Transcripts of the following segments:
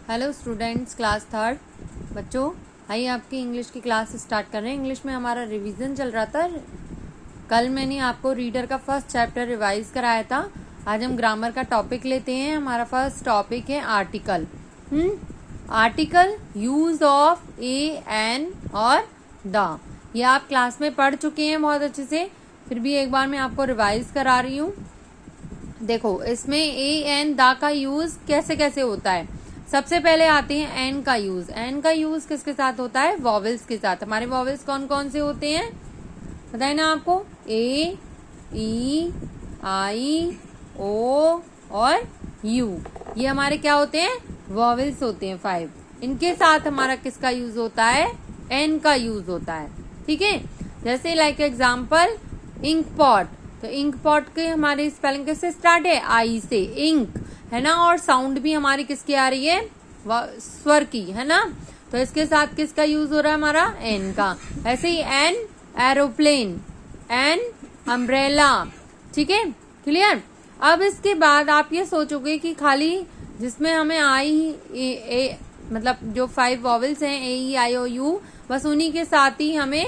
Hello students, class third. बच्चों, आइए आपकी इंग्लिश की क्लास स्टार्ट कर रहे हैं। इंग्लिश में हमारा रिवीजन चल रहा था। कल मैंने आपको रीडर का फर्स्ट चैप्टर रिवाइज कराया था। आज हम ग्रामर का टॉपिक लेते हैं। हमारा फर्स्ट टॉपिक है article. Article, use of a, an और द। ये आप क्लास में पढ़ चुके हैं बहुत अच्छे से, फिर भी एक बार मैं आपको रिवाइज करा रही हूँ। देखो, इसमें ए, एन, द का यूज कैसे कैसे होता है। सबसे पहले आते हैं एन का यूज। एन का यूज किसके साथ होता है? वॉवेल्स के साथ। हमारे वॉवेल्स कौन कौन से होते हैं बताए ना आपको? ए, ई, आई, ओ और यू। ये हमारे क्या होते हैं? वॉवेल्स होते हैं 5। इनके साथ हमारा किसका यूज होता है? एन का यूज होता है। ठीक है, जैसे लाइक एग्जाम्पल इंक पॉट। तो इंक पॉट के हमारी स्पेलिंग किससे स्टार्ट है? आई से, इंक है ना। और साउंड भी हमारी किसकी आ रही है? स्वर की, है ना। तो इसके साथ किसका यूज हो रहा है? हमारा एन का। ऐसे ही एन एरोप्लेन, एन अम्ब्रेला। ठीक है, क्लियर। अब इसके बाद आप ये सोचोगे कि खाली जिसमें हमें आई मतलब जो 5 वॉवेल्स हैं, ए, ई, आई, ओ, यू, बस उन्हीं के साथ ही हमें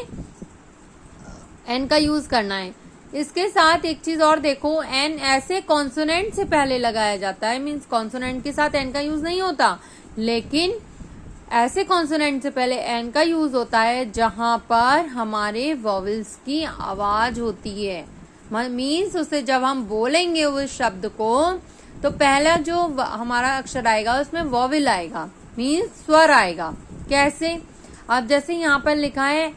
एन का यूज करना है। इसके साथ एक चीज और देखो, एन ऐसे कॉन्सोनेंट से पहले लगाया जाता है। मीन्स कॉन्सोनेंट के साथ एन का यूज नहीं होता, लेकिन ऐसे कॉन्सोनेंट से पहले एन का यूज होता है जहां पर हमारे वॉवेल्स की आवाज होती है। मीन्स उसे जब हम बोलेंगे उस शब्द को, तो पहला जो हमारा अक्षर आएगा उसमें वॉवेल आएगा, मीन्स स्वर आएगा। कैसे? अब जैसे यहाँ पर लिखा है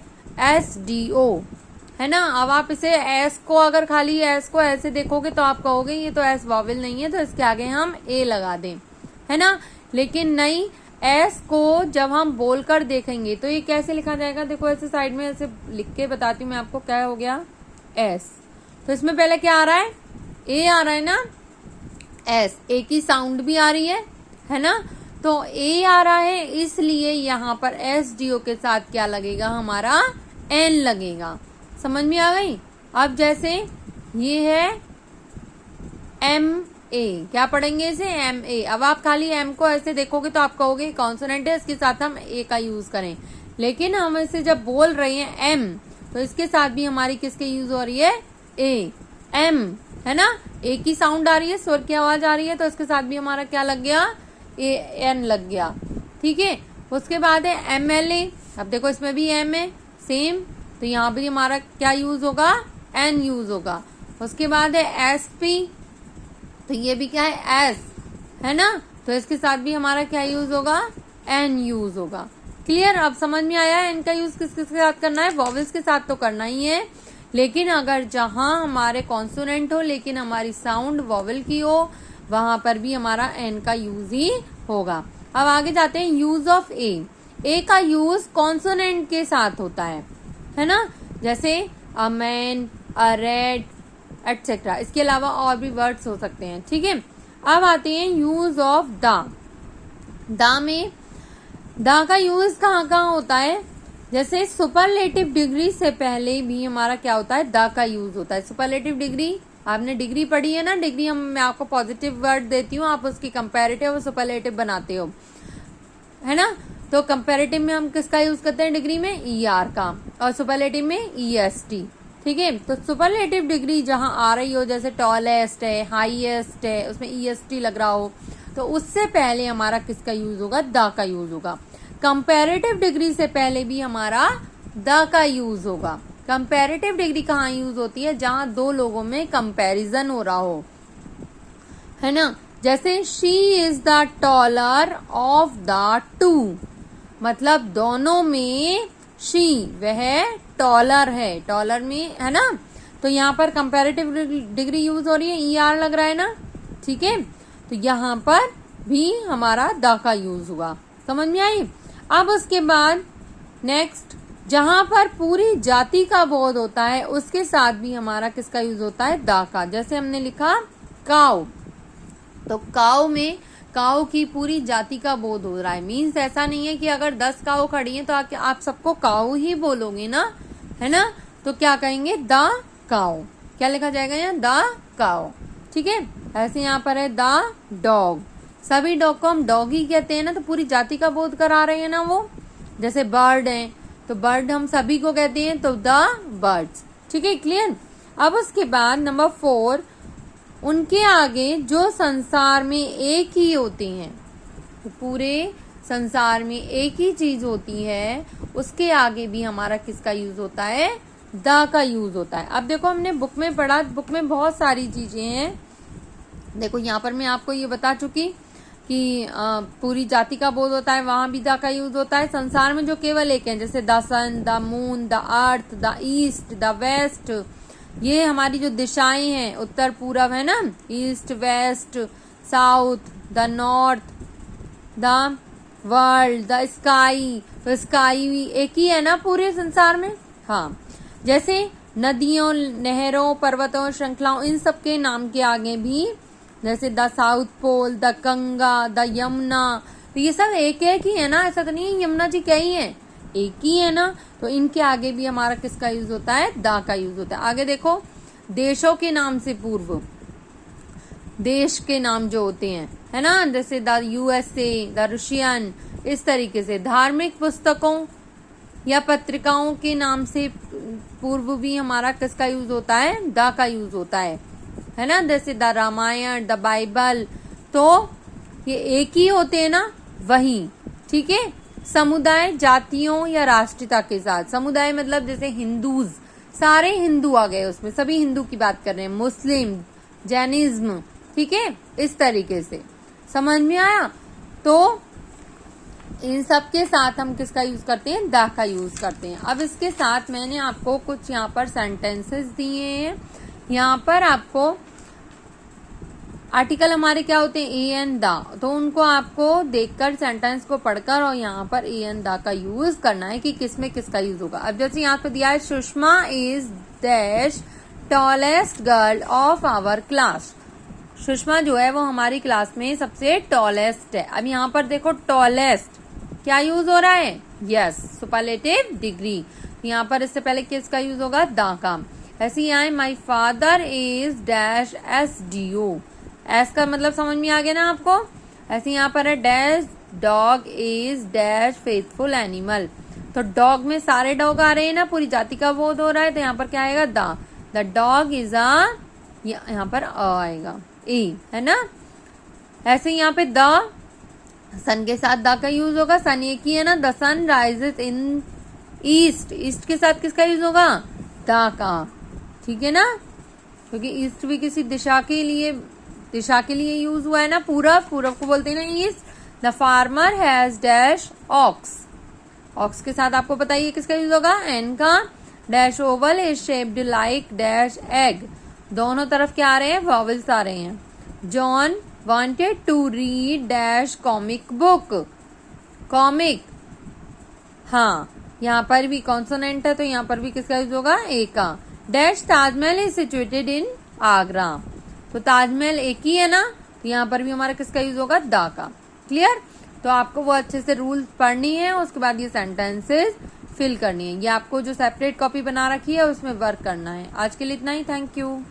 SDO, है ना। अब आप इसे एस को, अगर खाली एस को ऐसे देखोगे तो आप कहोगे ये तो एस वॉवेल नहीं है, तो इसके आगे हम ए लगा दें, है ना। लेकिन नहीं, एस को जब हम बोलकर देखेंगे तो ये कैसे लिखा जाएगा? देखो ऐसे साइड में ऐसे लिख के बताती हूँ मैं आपको। क्या हो गया? एस। तो इसमें पहले क्या आ रहा है? ए आ रहा है ना। एस, ए की साउंड भी आ रही है ना। तो ए आ रहा है, इसलिए यहाँ पर SDO के साथ क्या लगेगा? हमारा एन लगेगा। समझ में आ गई? अब जैसे ये है MA, क्या पढ़ेंगे इसे? MA। अब आप खाली M को ऐसे देखोगे तो आप कहोगे कॉन्सोनेंट है, इसके साथ हम A का यूज करें। लेकिन हम इसे जब बोल रहे हैं M, तो इसके साथ भी हमारी किसके यूज हो रही है? A, M, है ना। A की साउंड आ रही है, स्वर की आवाज आ रही है, तो इसके साथ भी हमारा क्या लग गया? AN लग गया। ठीक है, उसके बाद है MLA। अब देखो इसमें भी M है, सेम। तो यहाँ भी हमारा क्या यूज होगा? एन यूज होगा। उसके बाद है SP, तो ये भी क्या है? एस, है ना। तो इसके साथ भी हमारा क्या यूज होगा? एन यूज होगा। क्लियर? अब समझ में आया है इनका यूज किस किस के साथ करना है? वॉवेल्स के साथ तो करना ही है, लेकिन अगर जहां हमारे कॉन्सोनेंट हो लेकिन हमारी साउंड वॉवेल की हो, वहां पर भी हमारा एन का यूज ही होगा। अब आगे जाते हैं यूज ऑफ ए। ए का यूज कॉन्सोनेंट के साथ होता है ना। जैसे a man, a red, etcetera. इसके अलावा और भी वर्ड्स हो सकते हैं। ठीक है, अब आते हैं यूज ऑफ द। द में द का यूज कहाँ कहाँ होता है? जैसे सुपरलेटिव डिग्री से पहले भी हमारा क्या होता है? द का यूज होता है। सुपरलेटिव डिग्री, आपने डिग्री पढ़ी है ना। डिग्री मैं आपको पॉजिटिव वर्ड देती हूँ, आप उसकी कंपैरेटिव और सुपरलेटिव बनाते हो, है ना। तो कंपैरेटिव में हम किसका यूज करते हैं? डिग्री में ER का, और सुपरलेटिव में EST। ठीक है, तो सुपरलेटिव डिग्री जहां आ रही हो, जैसे टॉलेस्ट है, हाईएस्ट है, उसमें EST लग रहा हो, तो उससे पहले हमारा किसका यूज होगा? द का यूज होगा। कंपैरेटिव डिग्री से पहले भी हमारा द का यूज होगा। कंपैरेटिव डिग्री कहाँ यूज होती है? जहां दो लोगों में कंपैरिजन हो रहा हो, है ना। जैसे she is the taller of the two, मतलब दोनों में शी, वह टॉलर है, टॉलर में, है ना। तो यहाँ पर कंपैरेटिव डिग्री यूज हो रही है, ER लग रहा है ना। ठीक है, तो यहाँ पर भी हमारा द का यूज हुआ। समझ में आई? अब उसके बाद नेक्स्ट, जहां पर पूरी जाति का बोध होता है, उसके साथ भी हमारा किसका यूज होता है? द का। जैसे हमने लिखा काउ, तो काउ में काउ की पूरी जाति का बोध हो रहा है। मीन्स ऐसा नहीं है कि अगर 10 काउ खड़ी हैं तो आप सबको काउ ही बोलोगे ना, है ना। तो क्या कहेंगे? The cow. क्या लिखा जाएगा यहाँ? The cow. ठीक है, ऐसे यहाँ पर है द डॉग। सभी डॉग को हम डॉग ही कहते हैं ना, तो पूरी जाति का बोध करा रहे हैं ना वो। जैसे बर्ड है तो बर्ड हम सभी को कहते हैं, तो द बर्ड्स। ठीक है, क्लियर। अब उसके बाद नंबर 4, उनके आगे जो संसार में एक ही होती हैं, तो पूरे संसार में एक ही चीज होती है, उसके आगे भी हमारा किसका यूज होता है? द का यूज होता है। अब देखो हमने बुक में पढ़ा, बुक में बहुत सारी चीजें हैं। देखो यहाँ पर मैं आपको ये बता चुकी कि पूरी जाति का बोध होता है, वहां भी द का यूज होता है। संसार में जो केवल एक है, जैसे the sun, the moon, the earth, the east, the west, ये हमारी जो दिशाएं हैं, उत्तर पूरब है ना, east west south, the north, the world, the sky, तो स्काई भी एक ही है ना पूरे संसार में। हाँ, जैसे नदियों, नहरों, पर्वतों, श्रृंखलाओं, इन सब के नाम के आगे भी, जैसे the south pole, the Ganga, the Yamuna, तो ये सब एक एक ही है ना, ऐसा तो नहीं है यमुना जी कई है, एक ही है ना। तो इनके आगे भी हमारा किसका यूज होता है? द का यूज होता है। आगे देखो, देशों के नाम से पूर्व, देश के नाम जो होते हैं, है ना, जैसे द USA, द रशियन, इस तरीके से। धार्मिक पुस्तकों या पत्रिकाओं के नाम से पूर्व भी हमारा किसका यूज होता है? द का यूज होता है ना, जैसे द रामायण, द बाइबल, तो ये एक ही होते हैं ना, वही। ठीक है। समुदाय, जातियों या राष्ट्रीयता के साथ, समुदाय मतलब जैसे हिंदूज, सारे हिंदू आ गए उसमें, सभी हिंदू की बात कर रहे हैं, मुस्लिम, जैनिज्म, ठीक है, इस तरीके से। समझ में आया? तो इन सब के साथ हम किसका यूज करते हैं? द का यूज करते हैं। अब इसके साथ मैंने आपको कुछ यहाँ पर सेंटेंसेस दिए हैं। यहाँ पर आपको आर्टिकल हमारे क्या होते हैं? ए एंड द, तो उनको आपको देखकर सेंटेंस को पढ़कर और यहाँ पर ए एंड द का यूज करना है कि किसमें किसका यूज होगा। अब जैसे यहाँ पे दिया है, Sushma is dash tallest girl of our class. Sushma जो है वो हमारी क्लास में सबसे टॉलेस्ट है। अब यहाँ पर देखो, टॉलेस्ट क्या यूज हो रहा है? Yes, superlative degree. यहाँ पर इससे पहले किसका यूज होगा? द का। ऐसे ही आए, my father is dash SDO, S का मतलब समझ में आ गया ना आपको। ऐसे यहाँ पर है, dash dog is dash faithful animal, तो डॉग में सारे डॉग आ रहे हैं ना, पूरी जाति का बोध हो रहा है, तो यहाँ पर क्या आएगा? द डॉग इज अ, यहाँ पर आएगा ए, है ना। ऐसे यहाँ पे द सन के साथ द का यूज होगा, सन एक ही है ना, the sun rises in east, east के साथ किसका यूज होगा? द का। ठीक है ना, क्योंकि ईस्ट भी किसी दिशा के लिए यूज हुआ है ना। पूरब, पूरब को बोलते हैं ना east. The farmer has dash ox, ox के साथ आपको बताइए किसका यूज होगा? एन का। Dash oval is shaped like dash egg, दोनों तरफ क्या आ रहे हैं? वॉवल्स आ रहे हैं। John wanted to read dash comic book, comic, हाँ, यहाँ पर भी कॉन्सोनेंट है तो यहाँ पर भी किसका यूज होगा? ए का। Dash Taj Mahal is situated in Agra, तो ताजमहल एक ही है ना, तो यहाँ पर भी हमारा किसका यूज होगा? द का। क्लियर? तो आपको वो अच्छे से रूल पढ़नी है, उसके बाद ये सेंटेंसेस फिल करनी है। ये आपको जो सेपरेट कॉपी बना रखी है उसमें वर्क करना है। आज के लिए इतना ही, थैंक यू।